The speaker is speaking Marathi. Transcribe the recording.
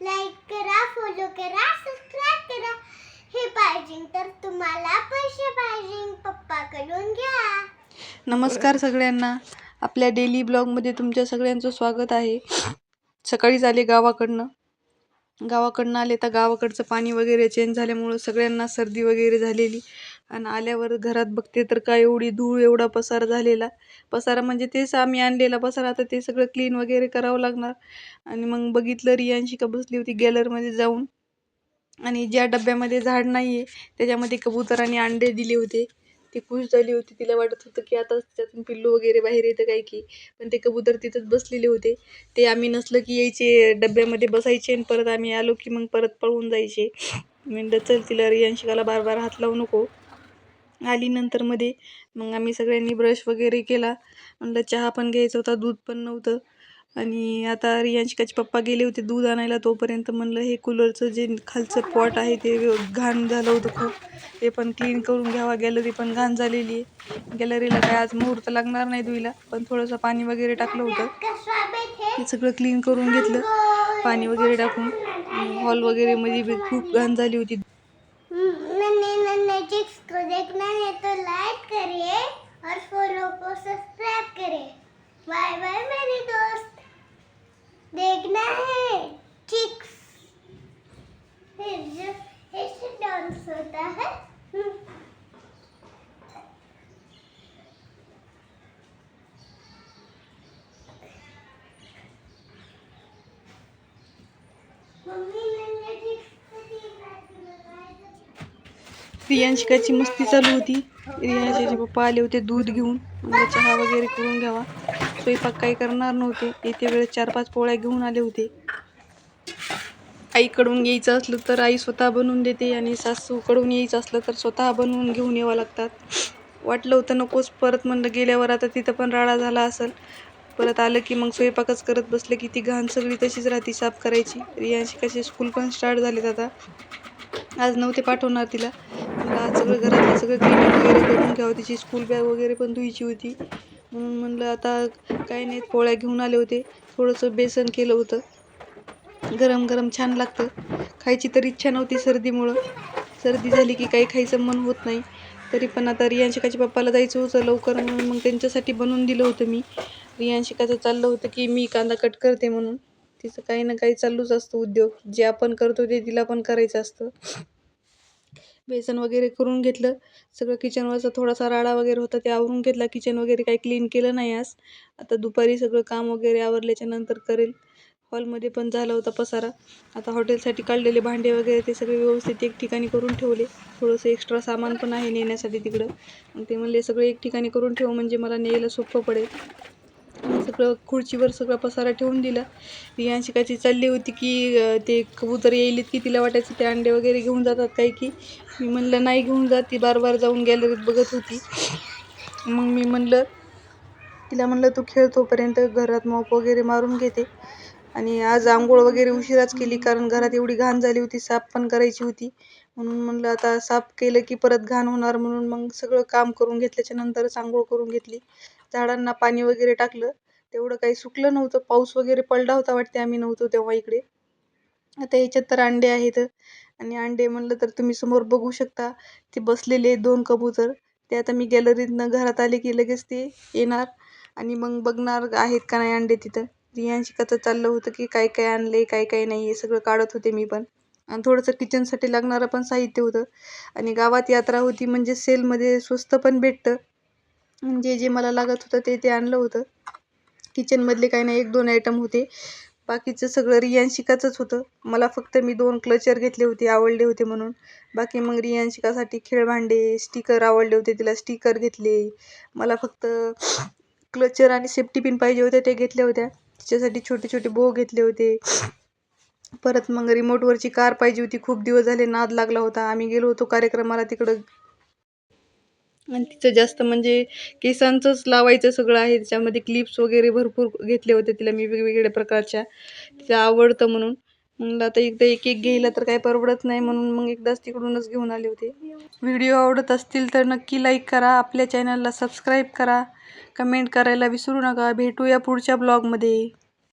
लाईक करा, फॉलो करा, सबस्क्राईब करा. हे पाहिजे तर तुम्हाला पैसे पाहिजे पप्पाकडून घ्या. नमस्कार सगळ्यांना. आपल्या डेली ब्लॉगमध्ये तुमच्या सगळ्यांचं स्वागत आहे. सकाळीच आले गावाकडनं आले तर गावाकडचं पाणी वगैरे चेंज झाल्यामुळं सगळ्यांना सर्दी वगैरे झालेली. आणि आल्यावर घरात बघते तर काय एवढी धूळ, एवढा पसारा झालेला. पसारा म्हणजे तेच आम्ही आणलेला पसारा, आता ते सगळं क्लीन वगैरे करावं लागणार. आणि मग बघितलं रियांशी का बसली होती गॅलरीमध्ये जाऊन, आणि ज्या डब्यामध्ये झाड नाही आहे त्याच्यामध्ये कबुतरांनी अंडे दिले होते. ती खुश झाली होती, तिला वाटत होतं की आता त्यातून पिल्लू वगैरे बाहेर येतं काय की. पण ते कबूतर तिथंच बसलेले होते. ते आम्ही नसलं की यायचे डब्यामध्ये बसायचे, आणि परत आम्ही आलो की मग परत पळून जायचे. म्हणलं चल तिला रियांशिकाला बार बार हात लावू नको. आली नंतर मध्ये मग आम्ही सगळ्यांनी ब्रश वगैरे केला. म्हणलं चहा पण घ्यायचा होता, दूध पण नव्हतं. आणि आता रियांशिकाचे पप्पा गेले होते दूध आणायला. तोपर्यंत म्हणलं हे कूलरचं जे खालचं पॉट आहे ते घाण झालं होतं खूप, ते पण क्लीन करून घ्यावा. गॅलरी पण घाण झालेली आहे. गॅलरीला काय आज मुहूर्त लागणार नाही धुईला, पण थोडंसं पाणी वगैरे टाकलं होतं. हे सगळं क्लीन करून घेतलं पाणी वगैरे टाकून. हॉल वगैरे मध्ये बी खूप घाण झाली होती. नन्हे चिक्स को देखना है तो लाइक करिए और फॉलो को सब्सक्राइब करिए. बाय बाय मेरी दोस्त. देखना है चिक्स. ऐसे डांस होता है. रियांशिकाची मस्ती चालू होती. रियांशिकाचे पप्पा आले होते दूध घेऊन. मला चहा वगैरे करून घ्यावा. स्वयंपाक काही करणार नव्हते. येते वेळेस 4-5 पोळ्या घेऊन आले होते. आईकडून यायचं असलं तर आई स्वतः बनवून देते, आणि सासूकडून यायचं असलं तर स्वतः बनवून घेऊन यावं लागतात. वाटलं होतं नकोच, परत म्हणलं गेल्यावर आता तिथं पण राडा झाला असेल. परत आलं की मग स्वयंपाकच करत बसलं की ती घाण सगळी तशीच राहते साफ करायची. रियांशिकाचे स्कूल पण स्टार्ट झालेत आता. आज नव्हते पाठवणार तिला. मला आज सगळं घरातलं सगळं क्लिनिंग वगैरे करून घ्यावं. तिची स्कूल बॅग वगैरे पण धुवायची होती. म्हणून म्हणलं आता काही नाही, पोळ्या घेऊन आले होते. थोडंसं बेसन केलं होतं. गरम गरम छान लागतं. खायची तर इच्छा नव्हती सर्दीमुळं. सर्दी झाली की काही खायचं मन होत नाही. तरी पण आता रियांशिकाच्या पप्पाला जायचं होतं लवकर, म्हणून मग त्यांच्यासाठी बनवून दिलं होतं मी. रियांशिकाचं चाललं होतं की मी कांदा कट करते म्हणून. तिचं काही ना काही चालूच असतं उद्योग. जे आपण करतो ते तिला पण करायचं असतं. बेसन वगैरे करून घेतलं. सगळं किचनवरचा थोडासा राडा वगैरे होता ते आवरून घेतला. किचन वगैरे काही क्लीन केलं नाही आज. आता दुपारी सगळं काम वगैरे आवरल्याच्या नंतर करेल. हॉलमध्ये पण झाला होता पसारा. आता हॉटेलसाठी काढलेले भांडे वगैरे ते सगळे व्यवस्थित एक ठिकाणी करून ठेवले. थोडंसं एक्स्ट्रा सामान पण आहे नेण्यासाठी तिकडं. मग ते म्हणले सगळं एक ठिकाणी करून ठेव म्हणजे मला न्यायला सोपं पडेल. सगळं खुर्चीवर सगळा पसारा ठेवून दिला. रियांशिकाची चालली होती की ते कबूतर येईलीत की तिला वाटायचं ते अंडे वगैरे घेऊन जातात काही की. मी म्हणलं नाही घेऊन जात. ती बार बार जाऊन गॅलरीत बघत होती. मग मी म्हणलं तिला म्हणलं तू खेळ, तोपर्यंत घरात मॉप वगैरे मारून घेते. आणि आज आंघोळ वगैरे उशिराच केली, कारण घरात एवढी घाण झाली होती. साफ पण करायची होती. म्हणून म्हणलं आता साफ केलं की परत घाण होणार, म्हणून मग सगळं काम करून घेतल्याच्या नंतरच आंघोळ करून घेतली. झाडांना पाणी वगैरे टाकलं. तेवढं काही सुकलं नव्हतं. पाऊस वगैरे पडला होता वाटते, आम्ही नव्हतो तेव्हा इकडे. आता ह्याच्यात तर अंडे आहेत. आणि अंडे म्हणलं तर तुम्ही समोर बघू शकता, ते बसलेले 2 कबूतर. ते आता मी गॅलरीतनं घरात आले की लगेच ते येणार आणि मग बघणार आहेत का नाही अंडे तिथं. रियांशिकाचं चाललं होतं की काय काय आणले, काय काय नाही, हे सगळं काढत होते मी पण. आणि थोडंसं किचनसाठी लागणारं पण साहित्य होतं. आणि गावात यात्रा होती म्हणजे सेलमध्ये स्वस्त पण भेटतं. जे जे मला लागत होतं ते आणलं होतं. किचनमधले काही नाही 1-2 आयटम होते. बाकीचं सगळं रियांशिकाचंच होतं. मला फक्त मी 2 क्लचर घेतले होते, आवडले होते म्हणून. बाकी मग रियांशिकासाठी खेळभांडे, स्टिकर आवडले होते, तिला स्टिकर घेतले. मला फक्त क्लचर आणि सेफ्टी पिन पाहिजे होते, ते घेतल्या होत्या. तिच्यासाठी छोटे छोटे बो घेतले होते. परत मग रिमोटवरची कार पाहिजे होती. खूप दिवस झाले नाद लागला होता. आम्ही गेलो होतो कार्यक्रमाला तिकडं. आणि तिचं जास्त म्हणजे केसांचंच लावायचं सगळं आहे. त्याच्यामध्ये क्लिप्स वगैरे भरपूर घेतले होते तिला मी वेगवेगळ्या प्रकारच्या. तिला आवडतं म्हणून. म्हणलं आता एकदा एक एक घ्यायला तर काही परवडत नाही, म्हणून मग एकदाच तिकडूनच घेऊन आले होते. व्हिडिओ आवडत असतील तर नक्की लाईक करा. आपल्या चॅनलला सबस्क्राईब करा. कमेंट करायला विसरू नका. भेटूया पुढच्या ब्लॉगमध्ये.